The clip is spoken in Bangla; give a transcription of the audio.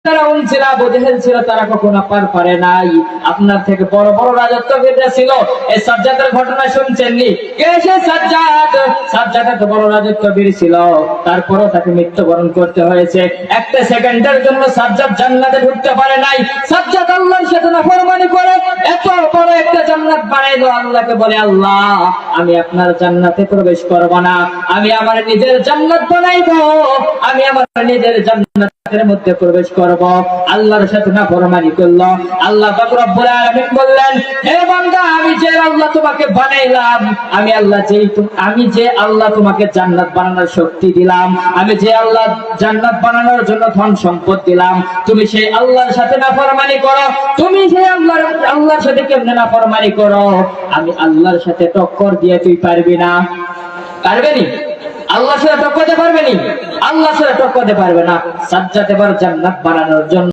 ফেরাউন ছিল, আবু জেহেল ছিল, তারা কখনো পার পারে নাই। আপনার থেকে বড় বড় রাজত্ববিদরা ছিল। এই সাজ্জাদের ঘটনা শুনছেননি? কে সে সাজ্জাদ? সাজ্জাদ এত বড় রাজত্ববিদ ছিল, তারপরও তাকে মৃত্যুবরণ করতে হয়েছে। একটা সেকেন্ডের জন্য সাজ্জাদ জান্নাতে ঢুকতে পারে নাই। সাজ্জাদ আল্লাহর সাথে নাফরমানি করে এত বড় একটা জান্নাত বানাইলো। আল্লাহকে বলে, আল্লাহ আমি আপনার জান্নাতে প্রবেশ করব না, আমি আমার নিজের জান্নাত বানাইবো, আমি আমার নিজের জান্নাতের মধ্যে প্রবেশ করব। আল্লাহর সাথে নাফরমানি করলো। আল্লাহ পাক রব্বুল আলামিন বললেন, হে বান্দা, আমি যে আল্লাহ তোমাকে বানাইলাম, আমি যে আল্লাহ তোমাকে জান্নাত বানানোর শক্তি দিলাম, আমি যে আল্লাহ জান্নাত বানানোর জন্য ধন সম্পদ দিলাম, তুমি সেই আল্লাহর সাথে নাফরমানি করো। তুমি সেই আল্লাহর সাথে কেমনে নাফরমানি করো? আমি আল্লাহর সাথে টক্কর দিয়ে তুই পারবি না। পারবেনি? আল্লাহর সাথে টক্কর দিতে পারবেনি? আল্লাহর সাথে টক্কর দিতে পারবে না। সাজ্জাদ এবার জান্নাত বানানোর জন্য